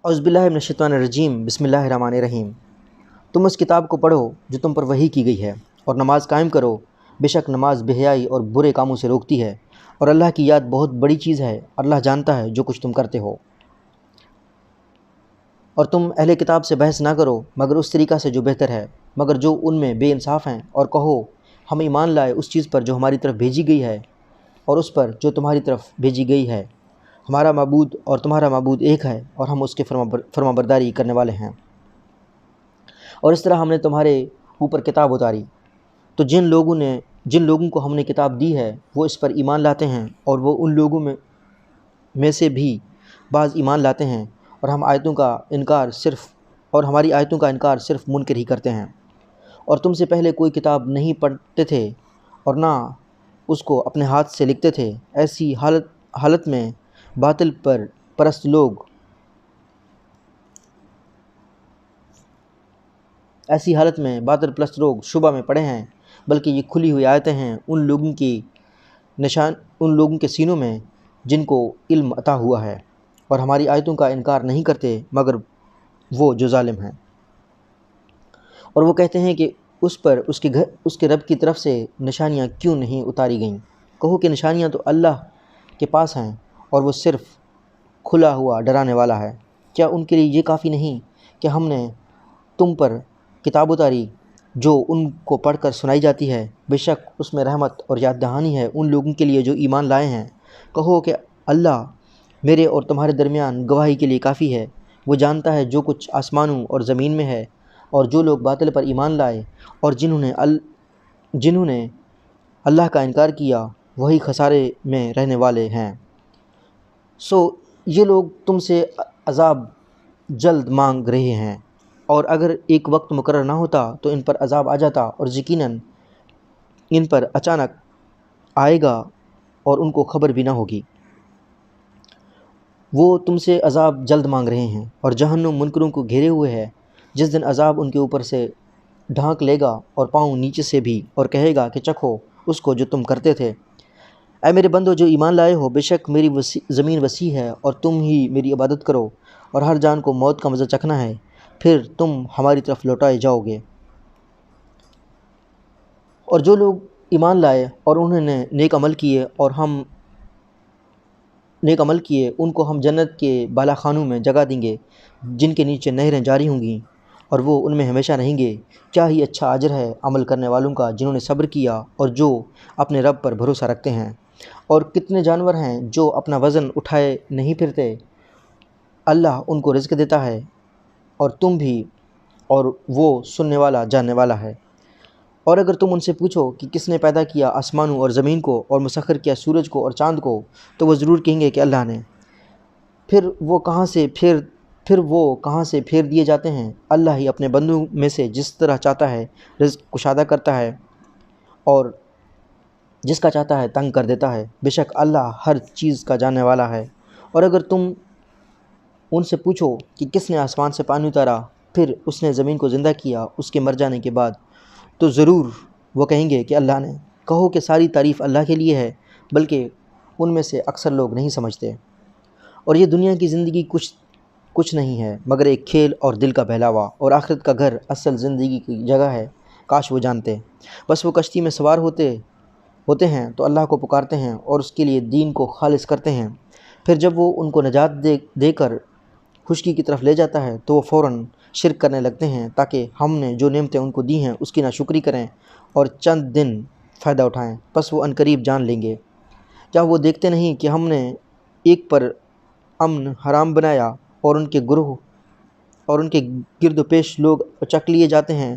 اعوذ باللہ من الشیطان الرجیم، بسم اللہ الرحمن الرحیم۔ تم اس کتاب کو پڑھو جو تم پر وحی کی گئی ہے، اور نماز قائم کرو، بے شک نماز بے حیائی اور برے کاموں سے روکتی ہے، اور اللہ کی یاد بہت بڑی چیز ہے، اللہ جانتا ہے جو کچھ تم کرتے ہو۔ اور تم اہل کتاب سے بحث نہ کرو مگر اس طریقہ سے جو بہتر ہے، مگر جو ان میں بے انصاف ہیں، اور کہو ہم ایمان لائے اس چیز پر جو ہماری طرف بھیجی گئی ہے، اور اس پر جو تمہاری طرف بھیجی گئی ہے، ہمارا معبود اور تمہارا معبود ایک ہے، اور ہم اس کے فرما برداری کرنے والے ہیں۔ اور اس طرح ہم نے تمہارے اوپر کتاب اتاری، تو جن لوگوں کو ہم نے کتاب دی ہے وہ اس پر ایمان لاتے ہیں، اور وہ ان لوگوں میں سے بھی بعض ایمان لاتے ہیں، اور ہماری آیتوں کا انکار صرف منکر ہی کرتے ہیں۔ اور تم سے پہلے کوئی کتاب نہیں پڑھتے تھے اور نہ اس کو اپنے ہاتھ سے لکھتے تھے، ایسی حالت میں باطل پرست لوگ شبہ میں پڑے ہیں، بلکہ یہ کھلی ہوئی آیتیں ہیں ان لوگوں کے سینوں میں جن کو علم عطا ہوا ہے، اور ہماری آیتوں کا انکار نہیں کرتے مگر وہ جو ظالم ہیں۔ اور وہ کہتے ہیں کہ اس پر اس کے رب کی طرف سے نشانیاں کیوں نہیں اتاری گئیں؟ کہو کہ نشانیاں تو اللہ کے پاس ہیں، اور وہ صرف کھلا ہوا ڈرانے والا ہے۔ کیا ان کے لیے یہ کافی نہیں کہ ہم نے تم پر کتاب اتاری جو ان کو پڑھ کر سنائی جاتی ہے؟ بے شک اس میں رحمت اور یاد دہانی ہے ان لوگوں کے لیے جو ایمان لائے ہیں۔ کہو کہ اللہ میرے اور تمہارے درمیان گواہی کے لیے کافی ہے، وہ جانتا ہے جو کچھ آسمانوں اور زمین میں ہے۔ اور جو لوگ باطل پر ایمان لائے اور جنہوں نے اللہ کا انکار کیا، وہی خسارے میں رہنے والے ہیں۔ سو یہ لوگ تم سے عذاب جلد مانگ رہے ہیں، اور اگر ایک وقت مقرر نہ ہوتا تو ان پر عذاب آ جاتا، اور یقیناً ان پر اچانک آئے گا اور ان کو خبر بھی نہ ہوگی۔ وہ تم سے عذاب جلد مانگ رہے ہیں، اور جہنم منکروں کو گھیرے ہوئے ہے، جس دن عذاب ان کے اوپر سے ڈھانک لے گا اور پاؤں نیچے سے بھی، اور کہے گا کہ چکھو اس کو جو تم کرتے تھے۔ اے میرے بندو جو ایمان لائے ہو، بے شک میری زمین وسیع ہے، اور تم ہی میری عبادت کرو، اور ہر جان کو موت کا مزہ چکھنا ہے، پھر تم ہماری طرف لوٹائے جاؤ گے۔ اور جو لوگ ایمان لائے اور انہوں نے نیک عمل کیے ان کو ہم جنت کے بالا خانوں میں جگہ دیں گے، جن کے نیچے نہریں جاری ہوں گی، اور وہ ان میں ہمیشہ رہیں گے۔ کیا ہی اچھا اجر ہے عمل کرنے والوں کا جنہوں نے صبر کیا اور جو اپنے رب پر بھروسہ رکھتے ہیں۔ اور کتنے جانور ہیں جو اپنا وزن اٹھائے نہیں پھرتے، اللہ ان کو رزق دیتا ہے، اور تم بھی، اور وہ سننے والا جاننے والا ہے۔ اور اگر تم ان سے پوچھو کہ کس نے پیدا کیا آسمانوں اور زمین کو اور مسخر کیا سورج کو اور چاند کو، تو وہ ضرور کہیں گے کہ اللہ نے۔ پھر وہ کہاں سے پھیر دیے جاتے ہیں؟ اللہ ہی اپنے بندوں میں سے جس طرح چاہتا ہے رزق کشادہ کرتا ہے، اور جس کا چاہتا ہے تنگ کر دیتا ہے۔ بے شک اللہ ہر چیز کا جاننے والا ہے۔ اور اگر تم ان سے پوچھو کہ کس نے آسمان سے پانی اتارا، پھر اس نے زمین کو زندہ کیا اس کے مر جانے کے بعد، تو ضرور وہ کہیں گے کہ اللہ نے۔ کہو کہ ساری تعریف اللہ کے لیے ہے، بلکہ ان میں سے اکثر لوگ نہیں سمجھتے۔ اور یہ دنیا کی زندگی کچھ نہیں ہے مگر ایک کھیل اور دل کا بہلاوا، اور آخرت کا گھر اصل زندگی کی جگہ ہے، کاش وہ جانتے۔ بس وہ کشتی میں سوار ہوتے ہیں تو اللہ کو پکارتے ہیں اور اس کے لیے دین کو خالص کرتے ہیں۔ پھر جب وہ ان کو نجات دے کر خشکی کی طرف لے جاتا ہے تو وہ فوراً شرک کرنے لگتے ہیں، تاکہ ہم نے جو نعمتیں ان کو دی ہیں اس کی ناشکری کریں اور چند دن فائدہ اٹھائیں، پس وہ عنقریب جان لیں گے۔ کیا وہ دیکھتے نہیں کہ ہم نے ایک پر امن حرام بنایا، اور ان کے گرد و پیش لوگ اچک لیے جاتے ہیں؟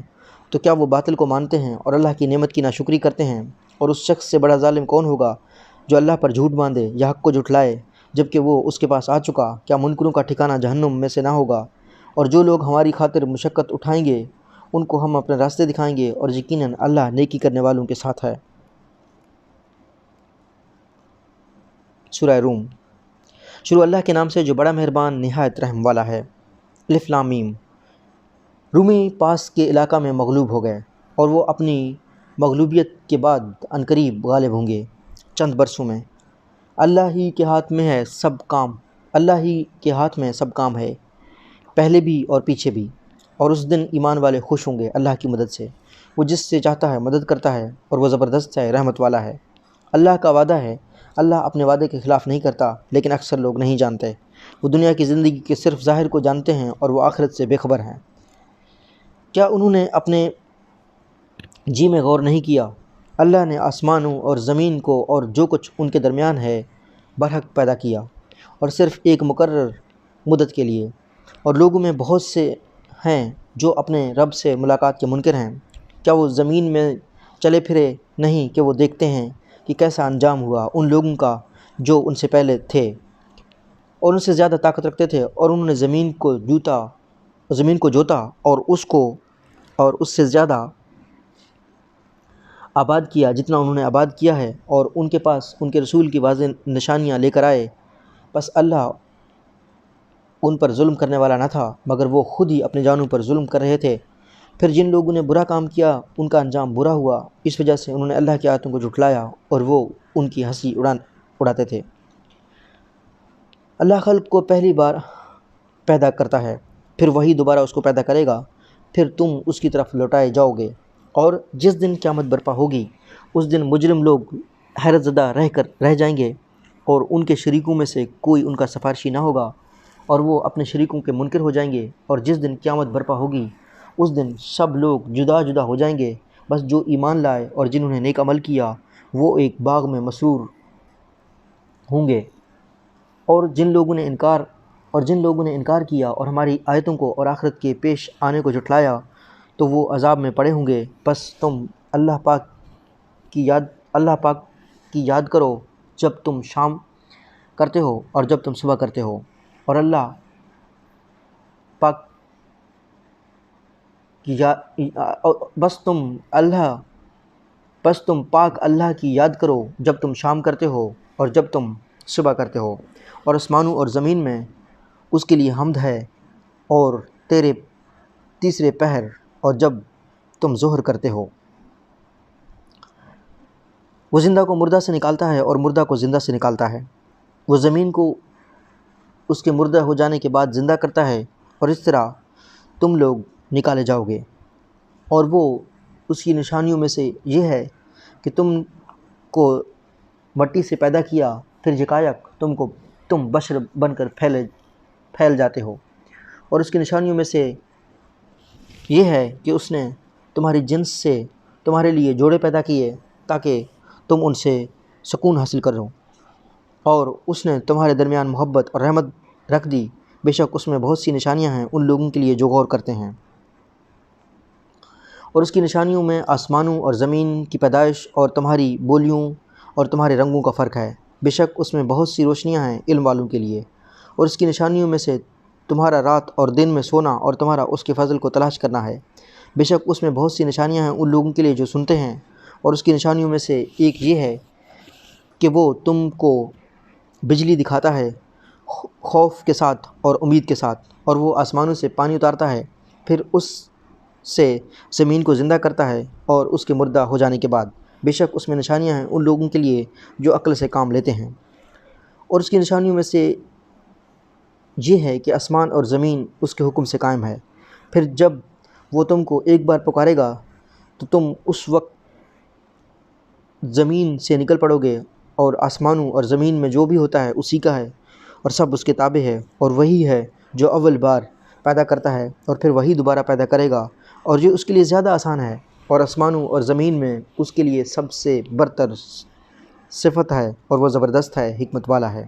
تو کیا وہ باطل کو مانتے ہیں اور اللہ کی نعمت کی ناشکری کرتے ہیں؟ اور اس شخص سے بڑا ظالم کون ہوگا جو اللہ پر جھوٹ باندھے یا حق کو جھٹلائے جبکہ وہ اس کے پاس آ چکا؟ کیا منکروں کا ٹھکانہ جہنم میں سے نہ ہوگا؟ اور جو لوگ ہماری خاطر مشقت اٹھائیں گے ان کو ہم اپنے راستے دکھائیں گے، اور یقیناً اللہ نیکی کرنے والوں کے ساتھ ہے۔ سورہ روم۔ شروع اللہ کے نام سے جو بڑا مہربان نہایت رحم والا ہے۔ الف لام میم۔ رومی پاس کے علاقہ میں مغلوب ہو گئے، اور وہ اپنی مغلوبیت کے بعد عنقریب غالب ہوں گے چند برسوں میں۔ اللہ ہی کے ہاتھ میں سب کام ہے۔ پہلے بھی اور پیچھے بھی، اور اس دن ایمان والے خوش ہوں گے اللہ کی مدد سے۔ وہ جس سے چاہتا ہے مدد کرتا ہے، اور وہ زبردست ہے، رحمت والا ہے۔ اللہ کا وعدہ ہے، اللہ اپنے وعدے کے خلاف نہیں کرتا، لیکن اکثر لوگ نہیں جانتے۔ وہ دنیا کی زندگی کے صرف ظاہر کو جانتے ہیں اور وہ آخرت سے بے خبر ہیں۔ کیا انہوں نے اپنے جی میں غور نہیں کیا؟ اللہ نے آسمانوں اور زمین کو اور جو کچھ ان کے درمیان ہے برحق پیدا کیا، اور صرف ایک مقرر مدت کے لیے۔ اور لوگوں میں بہت سے ہیں جو اپنے رب سے ملاقات کے منکر ہیں۔ کیا وہ زمین میں چلے پھرے نہیں کہ وہ دیکھتے ہیں کہ کیسا انجام ہوا ان لوگوں کا جو ان سے پہلے تھے اور ان سے زیادہ طاقت رکھتے تھے، اور انہوں نے زمین کو جوتا اور اس سے زیادہ آباد کیا جتنا انہوں نے آباد کیا ہے، اور ان کے پاس ان کے رسول کی واضح نشانیاں لے کر آئے۔ بس اللہ ان پر ظلم کرنے والا نہ تھا، مگر وہ خود ہی اپنے جانوں پر ظلم کر رہے تھے۔ پھر جن لوگوں نے برا کام کیا ان کا انجام برا ہوا، اس وجہ سے انہوں نے اللہ کی آیتوں کو جھٹلایا اور وہ ان کی ہنسی اڑاتے تھے۔ اللہ خلق کو پہلی بار پیدا کرتا ہے، پھر وہی دوبارہ اس کو پیدا کرے گا، پھر تم اس کی طرف لوٹائے جاؤ گے۔ اور جس دن قیامت برپا ہوگی، اس دن مجرم لوگ حیرت زدہ رہ جائیں گے، اور ان کے شریکوں میں سے کوئی ان کا سفارشی نہ ہوگا، اور وہ اپنے شریکوں کے منکر ہو جائیں گے۔ اور جس دن قیامت برپا ہوگی، اس دن سب لوگ جدا جدا ہو جائیں گے، بس جو ایمان لائے اور جنہوں نے نیک عمل کیا وہ ایک باغ میں مسرور ہوں گے۔ اور جن لوگوں نے انکار کیا اور ہماری آیتوں کو اور آخرت کے پیش آنے کو جھٹلایا تو وہ عذاب میں پڑے ہوں گے۔ بس تم اللہ پاک کی یاد کرو جب تم شام کرتے ہو اور جب تم صبح کرتے ہو، اور بس تم پاک اللہ کی یاد کرو جب تم شام کرتے ہو اور جب تم صبح کرتے ہو، اور آسمانوں اور زمین میں اس کے لیے حمد ہے، اور تیرے تیسرے پہر اور جب تم ظہر کرتے ہو۔ وہ زندہ کو مردہ سے نکالتا ہے اور مردہ کو زندہ سے نکالتا ہے۔ وہ زمین کو اس کے مردہ ہو جانے کے بعد زندہ کرتا ہے، اور اس طرح تم لوگ نکالے جاؤ گے۔ اور وہ اس کی نشانیوں میں سے یہ ہے کہ تم کو مٹی سے پیدا کیا، پھر یکایک تم بشر بن کر پھیل جاتے ہو۔ اور اس کی نشانیوں میں سے یہ ہے کہ اس نے تمہاری جنس سے تمہارے لیے جوڑے پیدا کیے تاکہ تم ان سے سکون حاصل کرو، اور اس نے تمہارے درمیان محبت اور رحمت رکھ دی۔ بے شک اس میں بہت سی نشانیاں ہیں ان لوگوں کے لیے جو غور کرتے ہیں۔ اور اس کی نشانیوں میں آسمانوں اور زمین کی پیدائش اور تمہاری بولیوں اور تمہارے رنگوں کا فرق ہے۔ بے شک اس میں بہت سی روشنیاں ہیں علم والوں کے لیے۔ اور اس کی نشانیوں میں سے تمہارا رات اور دن میں سونا اور تمہارا اس کے فضل کو تلاش کرنا ہے۔ بے شک اس میں بہت سی نشانیاں ہیں ان لوگوں کے لیے جو سنتے ہیں۔ اور اس کی نشانیوں میں سے ایک یہ ہے کہ وہ تم کو بجلی دکھاتا ہے خوف کے ساتھ اور امید کے ساتھ، اور وہ آسمانوں سے پانی اتارتا ہے، پھر اس سے زمین کو زندہ کرتا ہے اور اس کے مردہ ہو جانے کے بعد۔ بے شک اس میں نشانیاں ہیں ان لوگوں کے لیے جو عقل سے کام لیتے ہیں۔ اور اس کی نشانیوں میں سے یہ ہے کہ آسمان اور زمین اس کے حکم سے قائم ہے۔ پھر جب وہ تم کو ایک بار پکارے گا تو تم اس وقت زمین سے نکل پڑو گے، اور آسمانوں اور زمین میں جو بھی ہوتا ہے اسی کا ہے، اور سب اس کے تابع ہے۔ اور وہی ہے جو اول بار پیدا کرتا ہے اور پھر وہی دوبارہ پیدا کرے گا، اور یہ اس کے لیے زیادہ آسان ہے۔ اور آسمانوں اور زمین میں اس کے لیے سب سے برتر صفت ہے، اور وہ زبردست ہے، حکمت والا ہے۔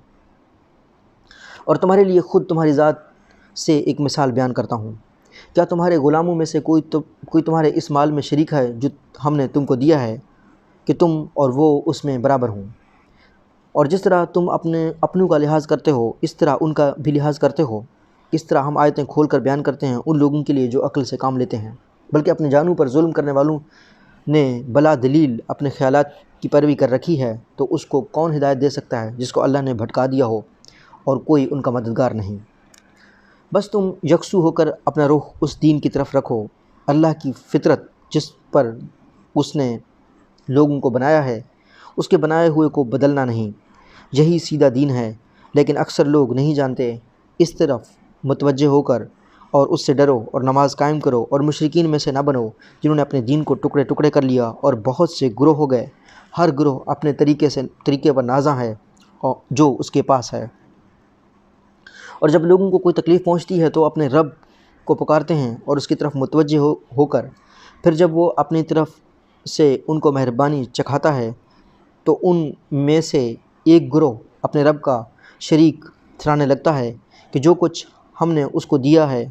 اور تمہارے لیے خود تمہاری ذات سے ایک مثال بیان کرتا ہوں۔ کیا تمہارے غلاموں میں سے کوئی تمہارے اس مال میں شریک ہے جو ہم نے تم کو دیا ہے کہ تم اور وہ اس میں برابر ہوں؟ اور جس طرح تم اپنوں کا لحاظ کرتے ہو اس طرح ان کا بھی لحاظ کرتے ہو۔ اس طرح ہم آیتیں کھول کر بیان کرتے ہیں ان لوگوں کے لیے جو عقل سے کام لیتے ہیں۔ بلکہ اپنے جانوں پر ظلم کرنے والوں نے بلا دلیل اپنے خیالات کی پیروی کر رکھی ہے، تو اس کو کون ہدایت دے سکتا ہے جس کو اللہ نے بھٹکا دیا ہو، اور کوئی ان کا مددگار نہیں۔ بس تم یکسو ہو کر اپنا رخ اس دین کی طرف رکھو، اللہ کی فطرت جس پر اس نے لوگوں کو بنایا ہے، اس کے بنائے ہوئے کو بدلنا نہیں۔ یہی سیدھا دین ہے، لیکن اکثر لوگ نہیں جانتے۔ اس طرف متوجہ ہو کر اور اس سے ڈرو اور نماز قائم کرو اور مشرکین میں سے نہ بنو جنہوں نے اپنے دین کو ٹکڑے ٹکڑے کر لیا اور بہت سے گروہ ہو گئے، ہر گروہ اپنے طریقے پر نازاں ہے اور جو اس کے پاس ہے۔ اور جب لوگوں کو کوئی تکلیف پہنچتی ہے تو اپنے رب کو پکارتے ہیں اور اس کی طرف متوجہ ہو کر پھر جب وہ اپنی طرف سے ان کو مہربانی چکھاتا ہے تو ان میں سے ایک گروہ اپنے رب کا شریک ٹھہرانے لگتا ہے کہ جو کچھ ہم نے اس کو دیا ہے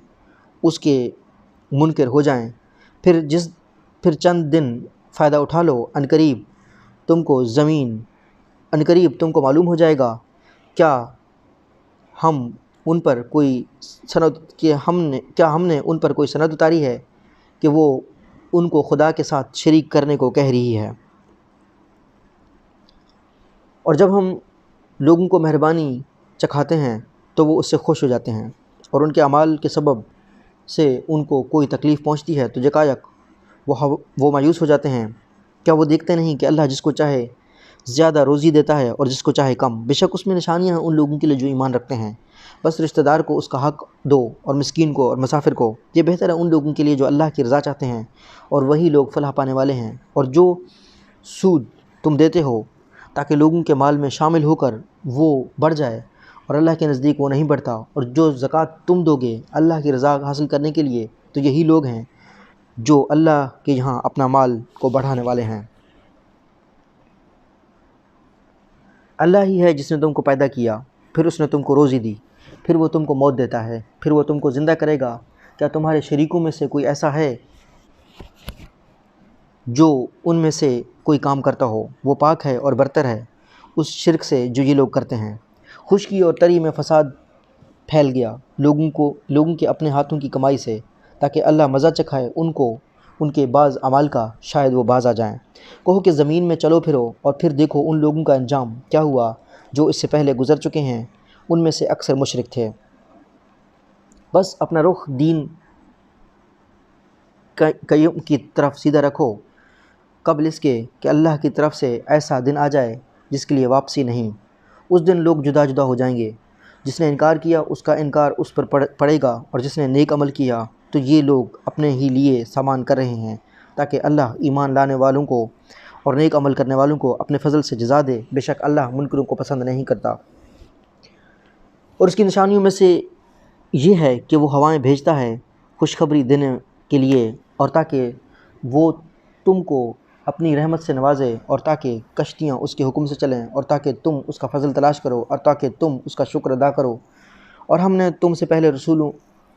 اس کے منکر ہو جائیں، پھر چند دن فائدہ اٹھا لو، عنقریب تم کو معلوم ہو جائے گا کیا ہم نے ان پر کوئی سند اتاری ہے کہ وہ ان کو خدا کے ساتھ شریک کرنے کو کہہ رہی ہے۔ اور جب ہم لوگوں کو مہربانی چکھاتے ہیں تو وہ اس سے خوش ہو جاتے ہیں، اور ان کے اعمال کے سبب سے ان کو کوئی تکلیف پہنچتی ہے تو یکایک وہ مایوس ہو جاتے ہیں۔ کیا وہ دیکھتے نہیں کہ اللہ جس کو چاہے زیادہ روزی دیتا ہے اور جس کو چاہے کم؟ بے شک اس میں نشانیاں ہیں ان لوگوں کے لیے جو ایمان رکھتے ہیں۔ بس رشتہ دار کو اس کا حق دو اور مسکین کو اور مسافر کو، یہ بہتر ہے ان لوگوں کے لیے جو اللہ کی رضا چاہتے ہیں، اور وہی لوگ فلاح پانے والے ہیں۔ اور جو سود تم دیتے ہو تاکہ لوگوں کے مال میں شامل ہو کر وہ بڑھ جائے، اور اللہ کے نزدیک وہ نہیں بڑھتا، اور جو زکوٰۃ تم دو گے اللہ کی رضا حاصل کرنے کے لیے، تو یہی لوگ ہیں جو اللہ کے یہاں اپنا مال کو بڑھانے والے ہیں۔ اللہ ہی ہے جس نے تم کو پیدا کیا، پھر اس نے تم کو روزی دی، پھر وہ تم کو موت دیتا ہے، پھر وہ تم کو زندہ کرے گا۔ کیا تمہارے شریکوں میں سے کوئی ایسا ہے جو ان میں سے کوئی کام کرتا ہو؟ وہ پاک ہے اور برتر ہے اس شرک سے جو یہ لوگ کرتے ہیں۔ خشکی اور تری میں فساد پھیل گیا لوگوں کے اپنے ہاتھوں کی کمائی سے، تاکہ اللہ مزہ چکھائے ان کے بعض اعمال کا، شاید وہ باز آ جائیں۔ کہو کہ زمین میں چلو پھرو اور پھر دیکھو ان لوگوں کا انجام کیا ہوا جو اس سے پہلے گزر چکے ہیں، ان میں سے اکثر مشرک تھے۔ بس اپنا رخ دین قیوم کی طرف سیدھا رکھو قبل اس کے کہ اللہ کی طرف سے ایسا دن آ جائے جس کے لیے واپسی نہیں۔ اس دن لوگ جدا جدا ہو جائیں گے، جس نے انکار کیا اس کا انکار اس پر پڑے گا، اور جس نے نیک عمل کیا تو یہ لوگ اپنے ہی لیے سامان کر رہے ہیں، تاکہ اللہ ایمان لانے والوں کو اور نیک عمل کرنے والوں کو اپنے فضل سے جزا دے۔ بے شک اللہ منکروں کو پسند نہیں کرتا۔ اور اس کی نشانیوں میں سے یہ ہے کہ وہ ہوائیں بھیجتا ہے خوشخبری دینے کے لیے، اور تاکہ وہ تم کو اپنی رحمت سے نوازے، اور تاکہ کشتیاں اس کے حکم سے چلیں، اور تاکہ تم اس کا فضل تلاش کرو، اور تاکہ تم اس کا شکر ادا کرو۔ اور ہم نے تم سے پہلے رسولوں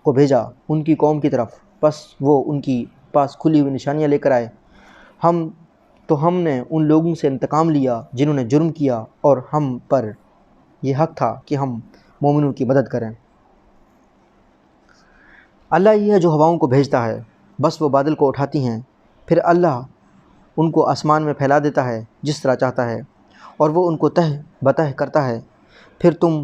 کو بھیجا ان کی قوم کی طرف، بس وہ ان کی پاس کھلی ہوئی نشانیاں لے کر آئے۔ ہم نے ان لوگوں سے انتقام لیا جنہوں نے جرم کیا، اور ہم پر یہ حق تھا کہ ہم مومنوں کی مدد کریں۔ اللہ ہی ہے جو ہواؤں کو بھیجتا ہے، بس وہ بادل کو اٹھاتی ہیں، پھر اللہ ان کو آسمان میں پھیلا دیتا ہے جس طرح چاہتا ہے، اور وہ ان کو تہ بتہ کرتا ہے۔ پھر تم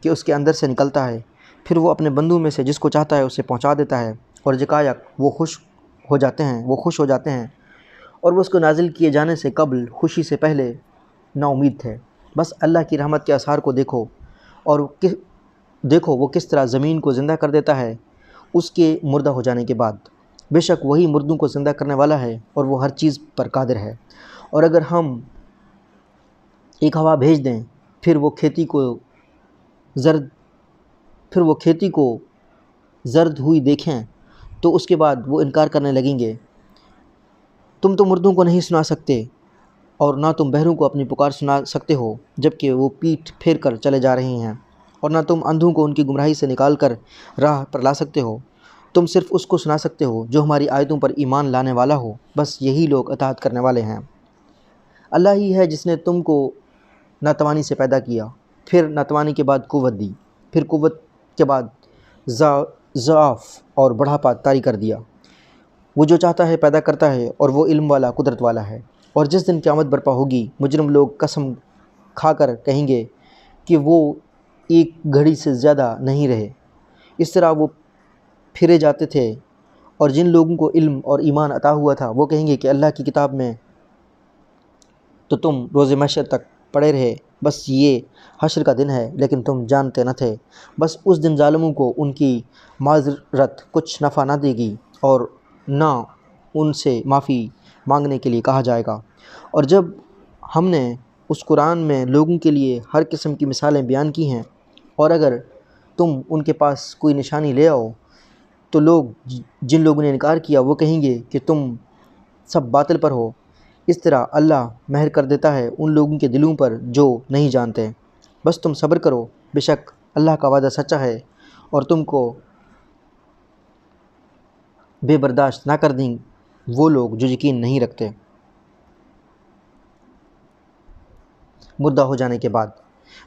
کہ اس کے اندر سے نکلتا ہے، پھر وہ اپنے بندوں میں سے جس کو چاہتا ہے اسے پہنچا دیتا ہے، اور یکایک وہ خوش ہو جاتے ہیں، اور وہ اس کو نازل کیے جانے سے قبل خوشی سے پہلے نا امید تھے۔ بس اللہ کی رحمت کے آثار کو دیکھو، اور دیکھو وہ کس طرح زمین کو زندہ کر دیتا ہے اس کے مردہ ہو جانے کے بعد۔ بے شک وہی مردوں کو زندہ کرنے والا ہے، اور وہ ہر چیز پر قادر ہے۔ اور اگر ہم ایک ہوا بھیج دیں پھر وہ کھیتی کو زرد ہوئی دیکھیں تو اس کے بعد وہ انکار کرنے لگیں گے۔ تم تو مردوں کو نہیں سنا سکتے، اور نہ تم بہروں کو اپنی پکار سنا سکتے ہو جبکہ وہ پیٹھ پھیر کر چلے جا رہے ہیں، اور نہ تم اندھوں کو ان کی گمراہی سے نکال کر راہ پر لا سکتے ہو۔ تم صرف اس کو سنا سکتے ہو جو ہماری آیتوں پر ایمان لانے والا ہو، بس یہی لوگ اطاعت کرنے والے ہیں۔ اللہ ہی ہے جس نے تم کو ناتوانی سے پیدا کیا، پھر ناتوانی کے بعد قوت دی، پھر قوت کے بعد ضعف اور بڑھاپا طاری کر دیا۔ وہ جو چاہتا ہے پیدا کرتا ہے، اور وہ علم والا قدرت والا ہے۔ اور جس دن قیامت برپا ہوگی مجرم لوگ قسم کھا کر کہیں گے کہ وہ ایک گھڑی سے زیادہ نہیں رہے۔ اس طرح وہ پھرے جاتے تھے، اور جن لوگوں کو علم اور ایمان عطا ہوا تھا وہ کہیں گے کہ اللہ کی کتاب میں تو تم روز محشر تک پڑے رہے، بس یہ حشر کا دن ہے لیکن تم جانتے نہ تھے۔ بس اس دن ظالموں کو ان کی معذرت کچھ نفع نہ دے گی اور نہ ان سے معافی مانگنے کے لیے کہا جائے گا۔ اور جب ہم نے اس قرآن میں لوگوں کے لیے ہر قسم کی مثالیں بیان کی ہیں، اور اگر تم ان کے پاس کوئی نشانی لے آؤ تو لوگ جن لوگوں نے انکار کیا وہ کہیں گے کہ تم سب باطل پر ہو۔ اس طرح اللہ مہر کر دیتا ہے ان لوگوں کے دلوں پر جو نہیں جانتے۔ بس تم صبر کرو، بے شک اللہ کا وعدہ سچا ہے اور تم کو بے برداشت نہ کر دیں وہ لوگ جو یقین نہیں رکھتے۔ مردہ ہو جانے کے بعد،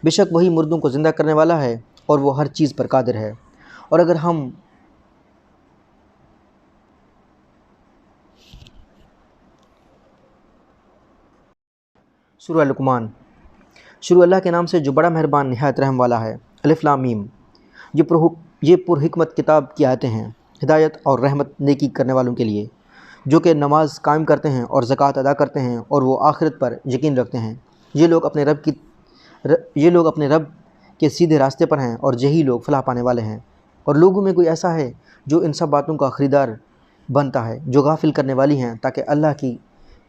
بے شک وہی مردوں کو زندہ کرنے والا ہے اور وہ ہر چیز پر قادر ہے۔ اور اگر ہم سورہ لقمان، شروع اللہ کے نام سے جو بڑا مہربان نہایت رحم والا ہے۔ الف لام میم، یہ پر حکمت کتاب کی آیتیں ہیں، ہدایت اور رحمت نیکی کرنے والوں کے لیے، جو کہ نماز قائم کرتے ہیں اور زکوٰۃ ادا کرتے ہیں اور وہ آخرت پر یقین رکھتے ہیں۔ یہ لوگ اپنے رب کے سیدھے راستے پر ہیں اور یہی لوگ فلاح پانے والے ہیں۔ اور لوگوں میں کوئی ایسا ہے جو ان سب باتوں کا خریدار بنتا ہے جو غافل کرنے والی ہیں، تاکہ اللہ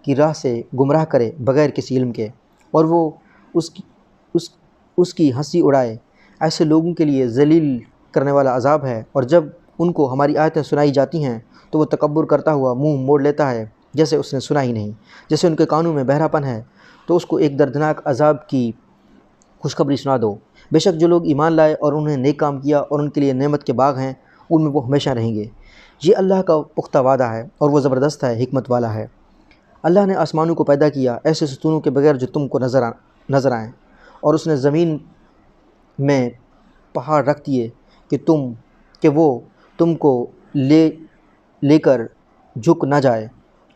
کی راہ سے گمراہ کرے بغیر کسی علم کے، اور وہ اس کی ہنسی اڑائے۔ ایسے لوگوں کے لیے ذلیل کرنے والا عذاب ہے۔ اور جب ان کو ہماری آیتیں سنائی جاتی ہیں تو وہ تکبر کرتا ہوا منہ موڑ لیتا ہے جیسے اس نے سنا ہی نہیں۔ جیسے ان کے کانوں میں بہرا پن ہے تو اس کو ایک دردناک عذاب کی خوشخبری سنا دو۔ بے شک جو لوگ ایمان لائے اور انہیں نیک کام کیا اور ان کے لیے نعمت کے باغ ہیں، ان میں وہ ہمیشہ رہیں گے۔ یہ اللہ کا پختہ وعدہ ہے اور وہ زبردست ہے، حکمت والا ہے۔ اللہ نے آسمانوں کو پیدا کیا ایسے ستونوں کے بغیر جو تم کو نظر آئیں، اور اس نے زمین میں پہاڑ رکھ دیے کہ وہ تم کو لے کر جھک نہ جائے،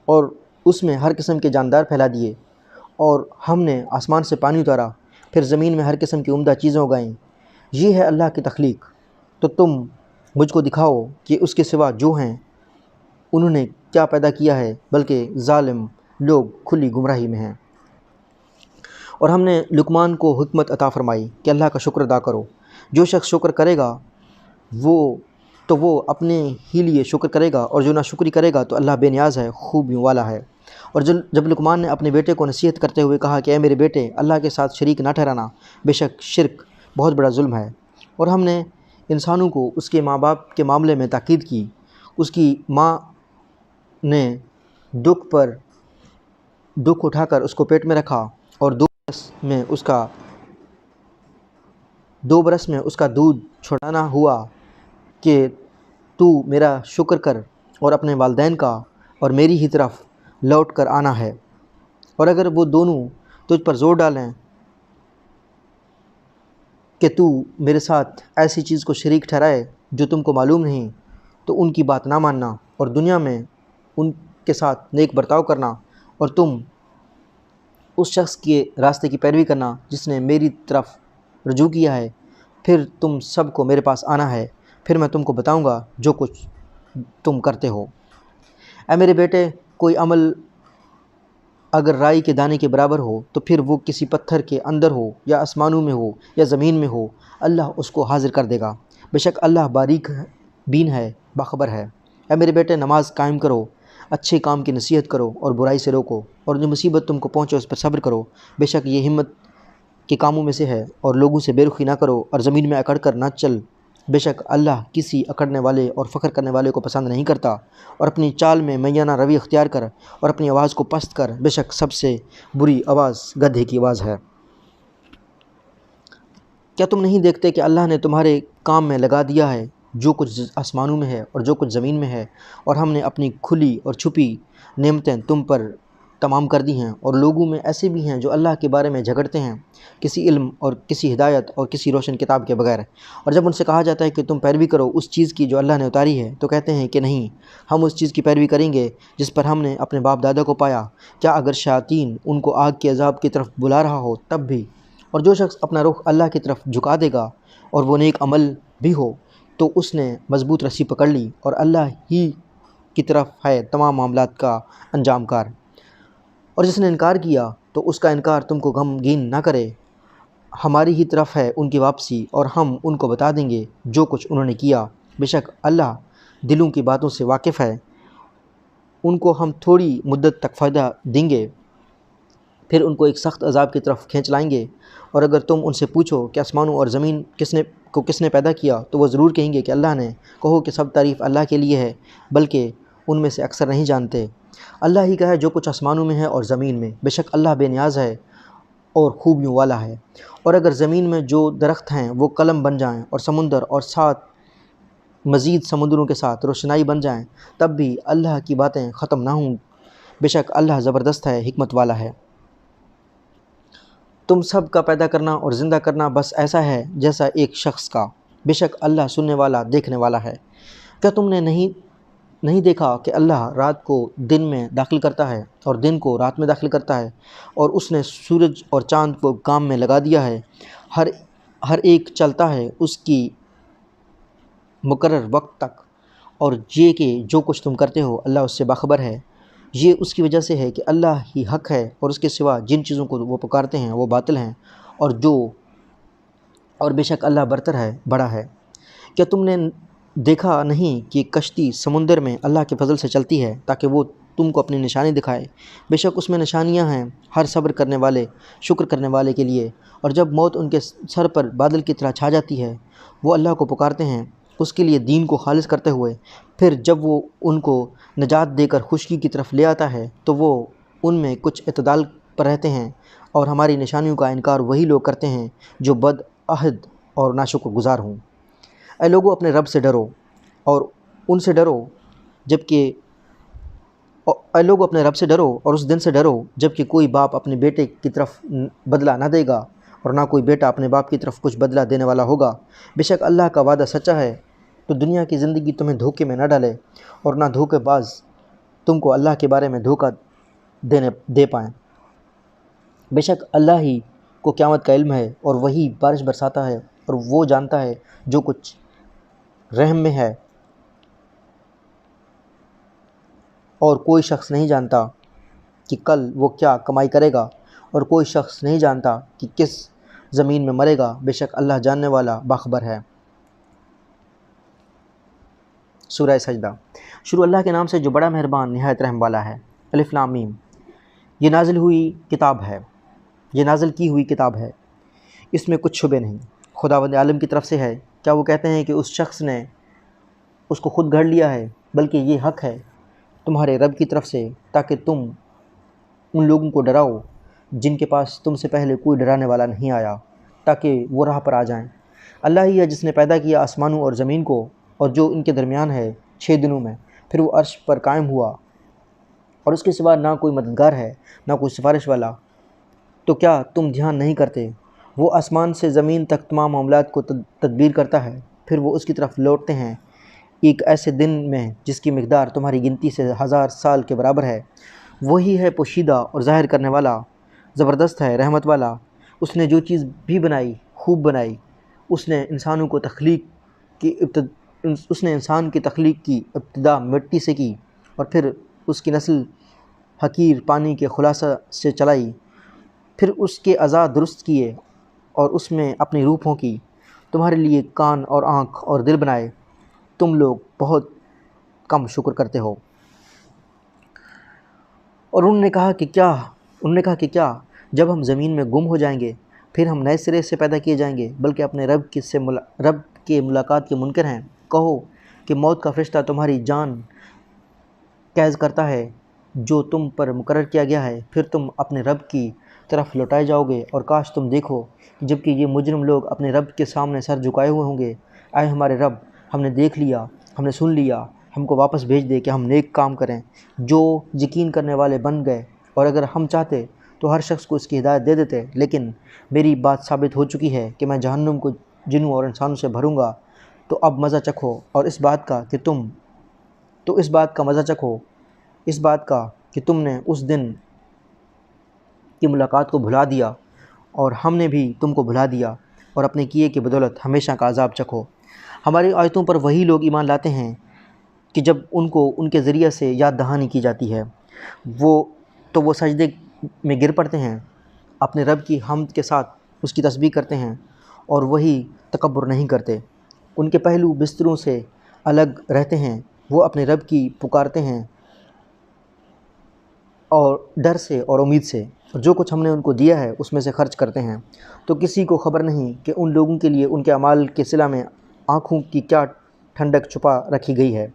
اور اس میں ہر قسم کے جاندار پھیلا دیے۔ اور ہم نے آسمان سے پانی اتارا، پھر زمین میں ہر قسم کی عمدہ چیزیں اگائیں۔ یہ ہے اللہ کی تخلیق، تو تم مجھ کو دکھاؤ کہ اس کے سوا جو ہیں انہوں نے کیا پیدا کیا ہے، بلکہ ظالم لوگ کھلی گمراہی میں ہیں۔ اور ہم نے لقمان کو حکمت عطا فرمائی کہ اللہ کا شکر ادا کرو۔ جو شخص شکر کرے گا وہ اپنے ہی لیے شکر کرے گا، اور جو ناشکری کرے گا تو اللہ بے نیاز ہے، خوبیوں والا ہے۔ اور جب لقمان نے اپنے بیٹے کو نصیحت کرتے ہوئے کہا کہ اے میرے بیٹے، اللہ کے ساتھ شریک نہ ٹھہرانا، بے شک شرک بہت بڑا ظلم ہے۔ اور ہم نے انسانوں کو اس کے ماں باپ کے معاملے میں تاکید کی۔ اس کی ماں نے دکھ اٹھا کر اس کو پیٹ میں رکھا اور 2 برس میں اس کا دودھ چھڑانا ہوا کہ تو میرا شکر کر اور اپنے والدین کا اور میری ہی طرف لوٹ کر آنا ہے۔ اور اگر وہ دونوں تجھ پر زور ڈالیں کہ تو میرے ساتھ ایسی چیز کو شریک ٹھہرائے جو تم کو معلوم نہیں، تو ان کی بات نہ ماننا اور دنیا میں ان کے ساتھ نیک برتاؤ کرنا، اور تم اس شخص کے راستے کی پیروی کرنا جس نے میری طرف رجوع کیا ہے۔ پھر تم سب کو میرے پاس آنا ہے، پھر میں تم کو بتاؤں گا جو کچھ تم کرتے ہو۔ اے میرے بیٹے، کوئی عمل اگر رائی کے دانے کے برابر ہو تو پھر وہ کسی پتھر کے اندر ہو یا آسمانوں میں ہو یا زمین میں ہو، اللہ اس کو حاضر کر دے گا۔ بے شک اللہ باریک بین ہے، باخبر ہے۔ اے میرے بیٹے، نماز قائم کرو، اچھے کام کی نصیحت کرو اور برائی سے روکو، اور جو مصیبت تم کو پہنچے اس پر صبر کرو۔ بے شک یہ ہمت کے کاموں میں سے ہے۔ اور لوگوں سے بے رخی نہ کرو اور زمین میں اکڑ کر نہ چل، بے شک اللہ کسی اکڑنے والے اور فخر کرنے والے کو پسند نہیں کرتا۔ اور اپنی چال میں میانہ روی اختیار کر اور اپنی آواز کو پست کر، بے شک سب سے بری آواز گدھے کی آواز ہے۔ کیا تم نہیں دیکھتے کہ اللہ نے تمہارے کام میں لگا دیا ہے جو کچھ آسمانوں میں ہے اور جو کچھ زمین میں ہے، اور ہم نے اپنی کھلی اور چھپی نعمتیں تم پر تمام کر دی ہیں۔ اور لوگوں میں ایسے بھی ہیں جو اللہ کے بارے میں جھگڑتے ہیں کسی علم اور کسی ہدایت اور کسی روشن کتاب کے بغیر۔ اور جب ان سے کہا جاتا ہے کہ تم پیروی کرو اس چیز کی جو اللہ نے اتاری ہے، تو کہتے ہیں کہ نہیں، ہم اس چیز کی پیروی کریں گے جس پر ہم نے اپنے باپ دادا کو پایا۔ کیا اگر شیاطین ان کو آگ کے عذاب کی طرف بلا رہا ہو تب بھی؟ اور جو شخص اپنا رخ اللہ کی طرف جھکا دے گا اور وہ نیک عمل بھی ہو تو اس نے مضبوط رسی پکڑ لی، اور اللہ ہی کی طرف ہے تمام معاملات کا انجام کار۔ اور جس نے انکار کیا تو تو اس کا انکار تم کو غمگین نہ کرے۔ ہماری ہی طرف ہے ان کی واپسی اور ہم ان کو بتا دیں گے جو کچھ انہوں نے کیا۔ بے شک اللہ دلوں کی باتوں سے واقف ہے۔ ان کو ہم تھوڑی مدت تک فائدہ دیں گے، پھر ان کو ایک سخت عذاب کی طرف کھینچ لائیں گے۔ اور اگر تم ان سے پوچھو کہ آسمانوں اور زمین کس نے پیدا کیا، تو وہ ضرور کہیں گے کہ اللہ نے۔ کہو کہ سب تعریف اللہ کے لیے ہے، بلکہ ان میں سے اکثر نہیں جانتے۔ اللہ ہی کا ہے جو کچھ آسمانوں میں ہے اور زمین میں، بے شک اللہ بے نیاز ہے اور خوبیوں والا ہے۔ اور اگر زمین میں جو درخت ہیں وہ قلم بن جائیں اور سمندر اور ساتھ مزید سمندروں کے ساتھ روشنائی بن جائیں، تب بھی اللہ کی باتیں ختم نہ ہوں۔ بے شک اللہ زبردست ہے، حکمت والا ہے۔ تم سب کا پیدا کرنا اور زندہ کرنا بس ایسا ہے جیسا ایک شخص کا، بے شک اللہ سننے والا دیکھنے والا ہے۔ کیا تم نے نہیں دیکھا کہ اللہ رات کو دن میں داخل کرتا ہے اور دن کو رات میں داخل کرتا ہے، اور اس نے سورج اور چاند کو کام میں لگا دیا ہے، ہر ایک چلتا ہے اس کی مقرر وقت تک، اور یہ کہ جو کچھ تم کرتے ہو اللہ اس سے باخبر ہے۔ یہ اس کی وجہ سے ہے کہ اللہ ہی حق ہے، اور اس کے سوا جن چیزوں کو وہ پکارتے ہیں وہ باطل ہیں، اور بے شک اللہ برتر ہے، بڑا ہے۔ کیا تم نے دیکھا نہیں کہ کشتی سمندر میں اللہ کے فضل سے چلتی ہے تاکہ وہ تم کو اپنی نشانی دکھائے؟ بے شک اس میں نشانیاں ہیں ہر صبر کرنے والے، شکر کرنے والے کے لیے۔ اور جب موت ان کے سر پر بادل کی طرح چھا جاتی ہے، وہ اللہ کو پکارتے ہیں اس کے لیے دین کو خالص کرتے ہوئے، پھر جب وہ ان کو نجات دے کر خشکی کی طرف لے آتا ہے تو وہ ان میں کچھ اعتدال پر رہتے ہیں۔ اور ہماری نشانیوں کا انکار وہی لوگ کرتے ہیں جو بد عہد اور ناشکر گزار ہوں۔ اے لوگو اپنے رب سے ڈرو اور ان سے ڈرو اے لوگو اپنے رب سے ڈرو اور اس دن سے ڈرو جب کہ کوئی باپ اپنے بیٹے کی طرف بدلہ نہ دے گا اور نہ کوئی بیٹا اپنے باپ کی طرف کچھ بدلہ دینے والا ہوگا۔ بے شک اللہ کا وعدہ سچا ہے۔ تو دنیا کی زندگی تمہیں دھوکے میں نہ ڈالے اور نہ دھوکے باز تم کو اللہ کے بارے میں دھوکہ دے پائیں۔ بے شک اللہ ہی کو قیامت کا علم ہے، اور وہی بارش برساتا ہے، اور وہ جانتا ہے جو کچھ رحم میں ہے، اور کوئی شخص نہیں جانتا کہ کل وہ کیا کمائی کرے گا، اور کوئی شخص نہیں جانتا کہ کس زمین میں مرے گا۔ بے شک اللہ جاننے والا باخبر ہے۔ سورہ سجدہ۔ شروع اللہ کے نام سے جو بڑا مہربان نہایت رحم والا ہے۔ الف لام میم۔ یہ نازل کی ہوئی کتاب ہے، اس میں کچھ شبہ نہیں، خداوند عالم کی طرف سے ہے۔ کیا وہ کہتے ہیں کہ اس شخص نے اس کو خود گھڑ لیا ہے؟ بلکہ یہ حق ہے تمہارے رب کی طرف سے، تاکہ تم ان لوگوں کو ڈراؤ جن کے پاس تم سے پہلے کوئی ڈرانے والا نہیں آیا، تاکہ وہ راہ پر آ جائیں۔ اللہ ہی ہے جس نے پیدا کیا آسمانوں اور زمین کو اور جو ان کے درمیان ہے 6 دنوں میں، پھر وہ عرش پر قائم ہوا، اور اس کے سوا نہ کوئی مددگار ہے نہ کوئی سفارش والا۔ تو کیا تم دھیان نہیں کرتے؟ وہ آسمان سے زمین تک تمام معاملات کو تدبیر کرتا ہے، پھر وہ اس کی طرف لوٹتے ہیں ایک ایسے دن میں جس کی مقدار تمہاری گنتی سے 1000 سال کے برابر ہے۔ وہی ہے پوشیدہ اور ظاہر کرنے والا، زبردست ہے، رحمت والا۔ اس نے جو چیز بھی بنائی خوب بنائی۔ اس نے انسان کی تخلیق کی ابتدا مٹی سے کی، اور پھر اس کی نسل حقیر پانی کے خلاصہ سے چلائی، پھر اس کے اعضاء درست کیے اور اس میں اپنی روح پھونکی، تمہارے لیے کان اور آنکھ اور دل بنائے، تم لوگ بہت کم شکر کرتے ہو۔ اور انہوں نے کہا کہ کیا جب ہم زمین میں گم ہو جائیں گے پھر ہم نئے سرے سے پیدا کیے جائیں گے؟ بلکہ اپنے رب کے ملاقات کے منکر ہیں۔ کہو کہ موت کا فرشتہ تمہاری جان قید کرتا ہے جو تم پر مقرر کیا گیا ہے، پھر تم اپنے رب کی طرف لوٹائے جاؤ گے۔ اور کاش تم دیکھو جب کہ یہ مجرم لوگ اپنے رب کے سامنے سر جھکائے ہوئے ہوں گے، اے ہمارے رب، ہم نے دیکھ لیا، ہم نے سن لیا، ہم کو واپس بھیج دے کہ ہم نیک کام کریں جو یقین کرنے والے بن گئے۔ اور اگر ہم چاہتے تو ہر شخص کو اس کی ہدایت دے دیتے، لیکن میری بات ثابت ہو چکی ہے کہ میں جہنم کو جنوں اور انسانوں سے بھروں گا۔ تو اب مزہ چکھو اور اس بات کا کہ تم نے اس دن کی ملاقات کو بھلا دیا اور ہم نے بھی تم کو بھلا دیا، اور اپنے کیے کی بدولت ہمیشہ کا عذاب چکھو۔ ہماری آیتوں پر وہی لوگ ایمان لاتے ہیں کہ جب ان کو ان کے ذریعہ سے یاد دہانی کی جاتی ہے تو وہ سجدے میں گر پڑتے ہیں، اپنے رب کی حمد کے ساتھ اس کی تسبیح کرتے ہیں اور وہی تکبر نہیں کرتے۔ ان کے پہلو بستروں سے الگ رہتے ہیں، وہ اپنے رب کی پکارتے ہیں اور ڈر سے اور امید سے، اور جو کچھ ہم نے ان کو دیا ہے اس میں سے خرچ کرتے ہیں۔ تو کسی کو خبر نہیں کہ ان لوگوں کے لیے ان کے اعمال کے صلہ میں آنکھوں کی کیا ٹھنڈک چھپا رکھی گئی ہے۔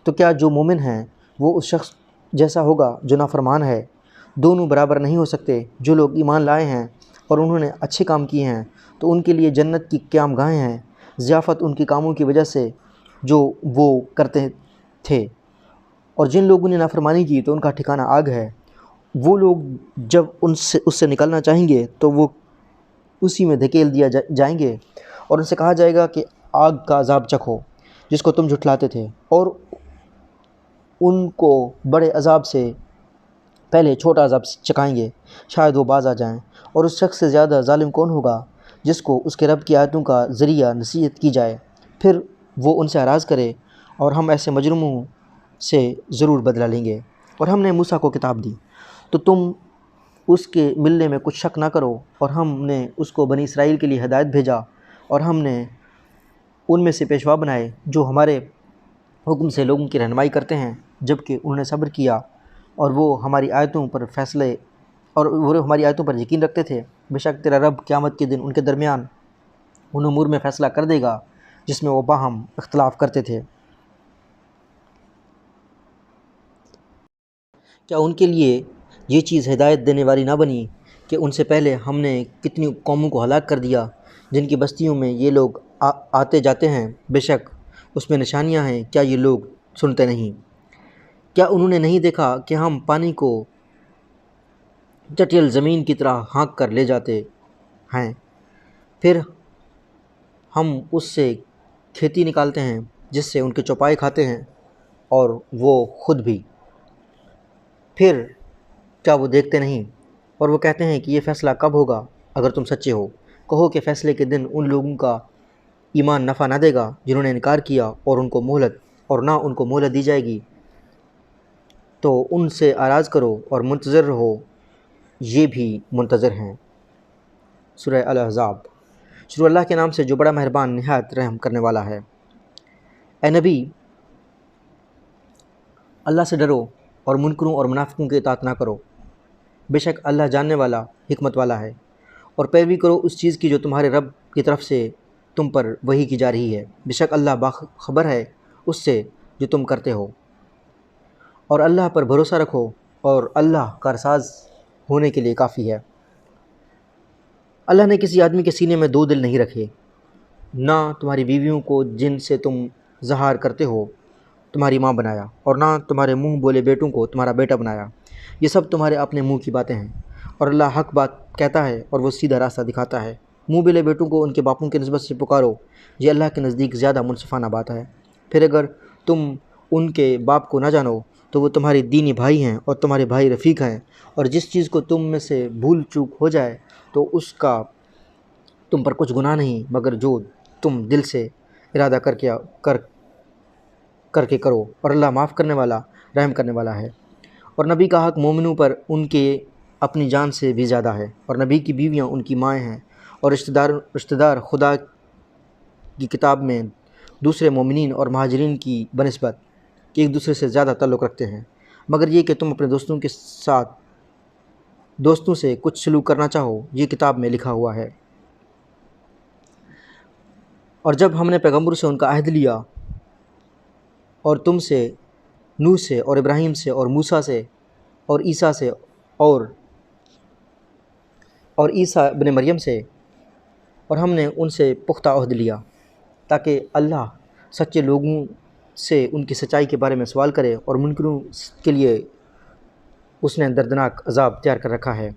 تو کیا جو مومن ہیں وہ اس شخص جیسا ہوگا جو نافرمان ہے؟ دونوں برابر نہیں ہو سکتے۔ جو لوگ ایمان لائے ہیں اور انہوں نے اچھے کام کیے ہیں تو ان کے لیے جنت کی قیام گاہیں ہیں، ضیافت ان کے کاموں کی وجہ سے جو وہ کرتے تھے، اور جن لوگوں نے نافرمانی کی تو ان کا ٹھکانہ آگ ہے۔ وہ لوگ جب اس سے نکلنا چاہیں گے تو وہ اسی میں دھکیل دیا جائیں گے، اور ان سے کہا جائے گا کہ آگ کا عذاب چکھو جس کو تم جھٹلاتے تھے، اور ان کو بڑے عذاب سے پہلے چھوٹا عذاب چکھائیں گے، شاید وہ باز آ جائیں۔ اور اس شخص سے زیادہ ظالم کون ہوگا جس کو اس کے رب کی آیتوں کا ذریعہ نصیحت کی جائے، پھر وہ ان سے اعراض کرے، اور ہم ایسے مجرموں سے ضرور بدلہ لیں گے۔ اور ہم نے موسیٰ کو کتاب دی تو تم اس کے ملنے میں کچھ شک نہ کرو، اور ہم نے اس کو بنی اسرائیل کے لیے ہدایت بھیجا، اور ہم نے ان میں سے پیشوا بنائے جو ہمارے حکم سے لوگوں کی رہنمائی کرتے ہیں، جبکہ انہوں نے صبر کیا اور وہ ہماری آیتوں پر یقین رکھتے تھے۔ بے شک تیرا رب قیامت کے دن ان کے درمیان ان امور میں فیصلہ کر دے گا جس میں وہ باہم اختلاف کرتے تھے۔ کیا ان کے لیے یہ چیز ہدایت دینے والی نہ بنی کہ ان سے پہلے ہم نے کتنی قوموں کو ہلاک کر دیا جن کی بستیوں میں یہ لوگ آتے جاتے ہیں؟ بے شک اس میں نشانیاں ہیں، کیا یہ لوگ سنتے نہیں؟ کیا انہوں نے نہیں دیکھا کہ ہم پانی کو چٹیل زمین کی طرح ہانک کر لے جاتے ہیں، پھر ہم اس سے کھیتی نکالتے ہیں جس سے ان کے چوپائے کھاتے ہیں اور وہ خود بھی؟ پھر کیا وہ دیکھتے نہیں؟ اور وہ کہتے ہیں کہ یہ فیصلہ کب ہوگا؟ اگر تم سچے ہو کہو کہ فیصلے کے دن ان لوگوں کا ایمان نفع نہ دے گا جنہوں نے انکار کیا، اور نہ ان کو مہلت دی جائے گی۔ تو ان سے اعراض کرو اور منتظر رہو، یہ بھی منتظر ہیں۔ سورہ الاحزاب۔ شروع اللہ کے نام سے جو بڑا مہربان نہایت رحم کرنے والا ہے۔ اے نبی، اللہ سے ڈرو اور منکروں اور منافقوں کی اطاعت نہ کرو، بے شک اللہ جاننے والا حکمت والا ہے۔ اور پیروی کرو اس چیز کی جو تمہارے رب کی طرف سے تم پر وحی کی جا رہی ہے، بے شک اللہ باخبر ہے اس سے جو تم کرتے ہو۔ اور اللہ پر بھروسہ رکھو، اور اللہ کارساز ہونے کے لیے کافی ہے۔ اللہ نے کسی آدمی کے سینے میں دو دل نہیں رکھے، نہ تمہاری بیویوں کو جن سے تم ظہار کرتے ہو تمہاری ماں بنایا، اور نہ تمہارے منہ بولے بیٹوں کو تمہارا بیٹا بنایا۔ یہ سب تمہارے اپنے منہ کی باتیں ہیں، اور اللہ حق بات کہتا ہے اور وہ سیدھا راستہ دکھاتا ہے۔ منہ بولے بیٹوں کو ان کے باپوں کی نسبت سے پکارو، یہ اللہ کے نزدیک زیادہ منصفانہ بات ہے۔ پھر اگر تم ان کے باپ کو نہ جانو تو وہ تمہارے دینی بھائی ہیں اور تمہارے بھائی رفیق ہیں، اور جس چیز کو تم میں سے بھول چوک ہو جائے تو اس کا تم پر کچھ گناہ نہیں مگر جو تم دل سے ارادہ کر کے کرو، اور اللہ معاف کرنے والا رحم کرنے والا ہے۔ اور نبی کا حق مومنوں پر ان کے اپنی جان سے بھی زیادہ ہے، اور نبی کی بیویاں ان کی مائیں ہیں، اور رشتہ دار خدا کی کتاب میں دوسرے مومنین اور مہاجرین کی بنسبت کہ ایک دوسرے سے زیادہ تعلق رکھتے ہیں، مگر یہ کہ تم اپنے دوستوں سے کچھ سلوک کرنا چاہو، یہ کتاب میں لکھا ہوا ہے۔ اور جب ہم نے پیغمبر سے ان کا عہد لیا، اور تم سے، نوح سے اور ابراہیم سے اور موسیٰ سے اور عیسیٰ سے اور عیسیٰ ابن مریم سے، اور ہم نے ان سے پختہ عہد لیا تاکہ اللہ سچے لوگوں سے ان کی سچائی کے بارے میں سوال کرے، اور منکروں کے لیے اس نے دردناک عذاب تیار کر رکھا ہے۔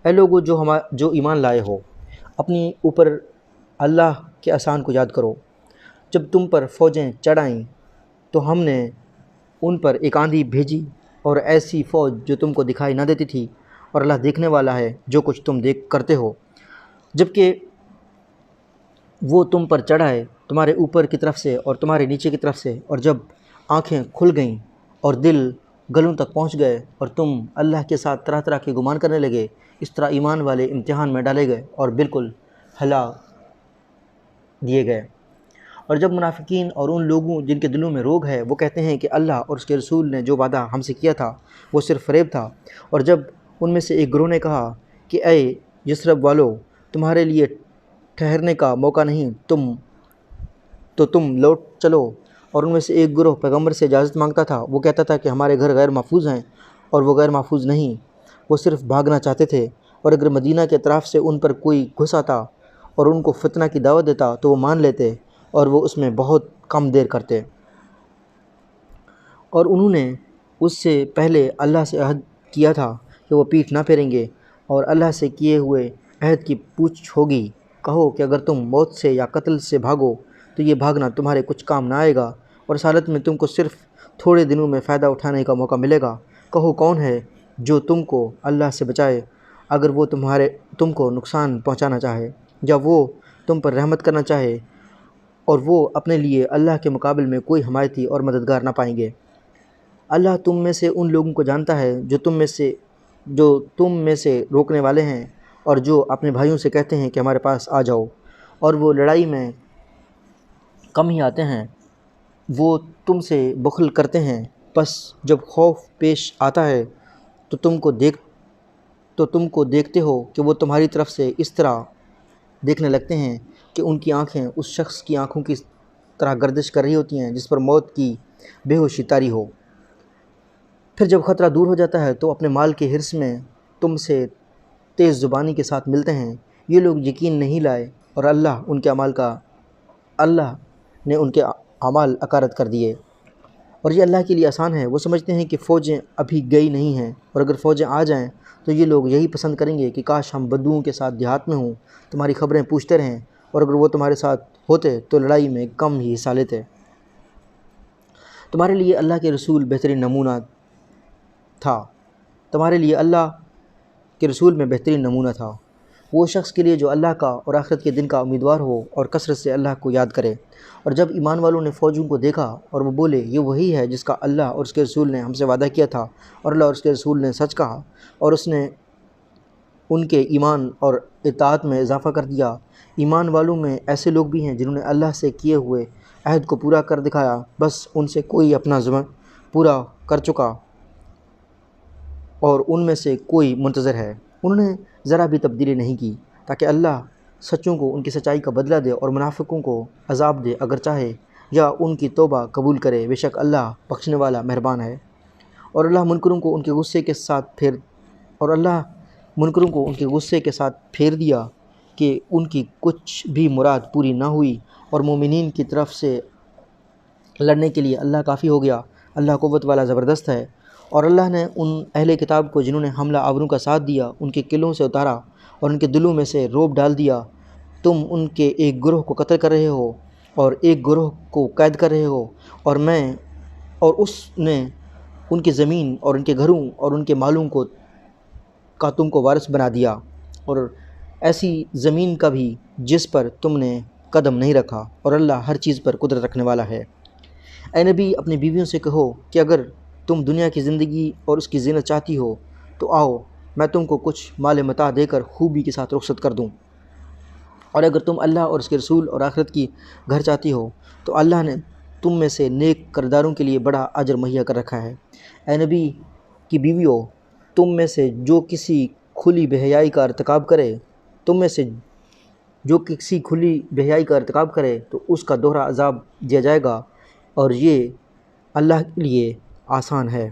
اے لوگو جو ایمان لائے ہو، اپنی اوپر اللہ کے احسان کو یاد کرو۔ جب تم پر فوجیں چڑھ آئیں تو ہم نے ان پر ایک آندھی بھیجی، اور ایسی فوج جو تم کو دکھائی نہ دیتی تھی، اور اللہ دیکھنے والا ہے جو کچھ تم کرتے ہو۔ جبکہ وہ تم پر چڑھ آئے تمہارے اوپر کی طرف سے اور تمہارے نیچے کی طرف سے، اور جب آنکھیں کھل گئیں اور دل گلوں تک پہنچ گئے اور تم اللہ کے ساتھ طرح طرح کے گمان کرنے لگے، اس طرح ایمان والے امتحان میں ڈالے گئے اور بالکل ہلا دیے گئے۔ اور جب منافقین اور ان لوگوں جن کے دلوں میں روگ ہے وہ کہتے ہیں کہ اللہ اور اس کے رسول نے جو وعدہ ہم سے کیا تھا وہ صرف فریب تھا، اور جب ان میں سے ایک گروہ نے کہا کہ اے یثرب والو، تمہارے لیے ٹھہرنے کا موقع نہیں، تم لوٹ چلو، اور ان میں سے ایک گروہ پیغمبر سے اجازت مانگتا تھا، وہ کہتا تھا کہ ہمارے گھر غیر محفوظ ہیں، اور وہ غیر محفوظ نہیں، وہ صرف بھاگنا چاہتے تھے، اور اگر مدینہ کے اطراف سے ان پر کوئی گھس آتا اور ان کو فتنہ کی دعوت دیتا تو وہ مان لیتے، اور وہ اس میں بہت کم دیر کرتے۔ اور انہوں نے اس سے پہلے اللہ سے عہد کیا تھا کہ وہ پیٹھ نہ پھیریں گے، اور اللہ سے کیے ہوئے عہد کی پوچھ ہوگی۔ کہو کہ اگر تم موت سے یا قتل سے بھاگو تو یہ بھاگنا تمہارے کچھ کام نہ آئے گا، اور اس حالت میں تم کو صرف تھوڑے دنوں میں فائدہ اٹھانے کا موقع ملے گا۔ کہو کون ہے جو تم کو اللہ سے بچائے اگر وہ تم کو نقصان پہنچانا چاہے، یا وہ تم پر رحمت کرنا چاہے، اور وہ اپنے لیے اللہ کے مقابل میں کوئی حمایتی اور مددگار نہ پائیں گے۔ اللہ تم میں سے ان لوگوں کو جانتا ہے جو تم میں سے روکنے والے ہیں، اور جو اپنے بھائیوں سے کہتے ہیں کہ ہمارے پاس آ جاؤ، اور وہ لڑائی میں کم ہی آتے ہیں، وہ تم سے بخل کرتے ہیں، پس جب خوف پیش آتا ہے تو تم کو دیکھتے ہو کہ وہ تمہاری طرف سے اس طرح دیکھنے لگتے ہیں کہ ان کی آنکھیں اس شخص کی آنکھوں کی طرح گردش کر رہی ہوتی ہیں جس پر موت کی بے ہوشی طاری ہو۔ پھر جب خطرہ دور ہو جاتا ہے تو اپنے مال کے حرص میں تم سے تیز زبانی کے ساتھ ملتے ہیں۔ یہ لوگ یقین نہیں لائے، اور اللہ نے ان کے اعمال اکارت کر دیے۔ اور یہ اللہ کے لیے آسان ہے، وہ سمجھتے ہیں کہ فوجیں ابھی گئی نہیں ہیں، اور اگر فوجیں آ جائیں تو یہ لوگ یہی پسند کریں گے کہ کاش ہم بدوؤں کے ساتھ دیہات میں ہوں، تمہاری خبریں پوچھتے رہیں، اور اگر وہ تمہارے ساتھ ہوتے تو لڑائی میں کم ہی حصہ لیتے۔ تمہارے لیے اللہ کے رسول بہترین نمونہ تھا تمہارے لیے اللہ کے رسول میں بہترین نمونہ تھا وہ شخص کے لیے جو اللہ کا اور آخرت کے دن کا امیدوار ہو اور کثرت سے اللہ کو یاد کرے۔ اور جب ایمان والوں نے فوجوں کو دیکھا اور وہ بولے یہ وہی ہے جس کا اللہ اور اس کے رسول نے ہم سے وعدہ کیا تھا، اور اللہ اور اس کے رسول نے سچ کہا، اور اس نے ان کے ایمان اور اطاعت میں اضافہ کر دیا۔ ایمان والوں میں ایسے لوگ بھی ہیں جنہوں نے اللہ سے کیے ہوئے عہد کو پورا کر دکھایا، بس ان سے کوئی اپنا ذمہ پورا کر چکا اور ان میں سے کوئی منتظر ہے۔ انہوں نے ذرا بھی تبدیلی نہیں کی تاکہ اللہ سچوں کو ان کی سچائی کا بدلہ دے اور منافقوں کو عذاب دے اگر چاہے، یا ان کی توبہ قبول کرے، بے شک اللہ بخشنے والا مہربان ہے۔ اور اللہ منکروں کو ان کے غصے کے ساتھ پھیر دیا کہ ان کی کچھ بھی مراد پوری نہ ہوئی، اور مومنین کی طرف سے لڑنے کے لیے اللہ کافی ہو گیا۔ اللہ قوت والا زبردست ہے۔ اور اللہ نے ان اہل کتاب کو جنہوں نے حملہ آوروں کا ساتھ دیا ان کے قلعوں سے اتارا اور ان کے دلوں میں سے رعب ڈال دیا۔ تم ان کے ایک گروہ کو قتل کر رہے ہو اور ایک گروہ کو قید کر رہے ہو، اور اس نے ان کی زمین اور ان کے گھروں اور ان کے مالوں کا تم کو وارث بنا دیا، اور ایسی زمین کا بھی جس پر تم نے قدم نہیں رکھا، اور اللہ ہر چیز پر قدرت رکھنے والا ہے۔ اے نبی اپنی بیویوں سے کہو کہ اگر تم دنیا کی زندگی اور اس کی زینت چاہتی ہو تو آؤ میں تم کو کچھ مال متاع دے کر خوبی کے ساتھ رخصت کر دوں، اور اگر تم اللہ اور اس کے رسول اور آخرت کی گھر چاہتی ہو تو اللہ نے تم میں سے نیک کرداروں کے لیے بڑا اجر مہیا کر رکھا ہے۔ اے نبی کی بیویوں، تم میں سے جو کسی کھلی بے حیائی کا ارتکاب کرے تو اس کا دوہرا عذاب دیا جائے گا، اور یہ اللہ کے لیے آسان ہے۔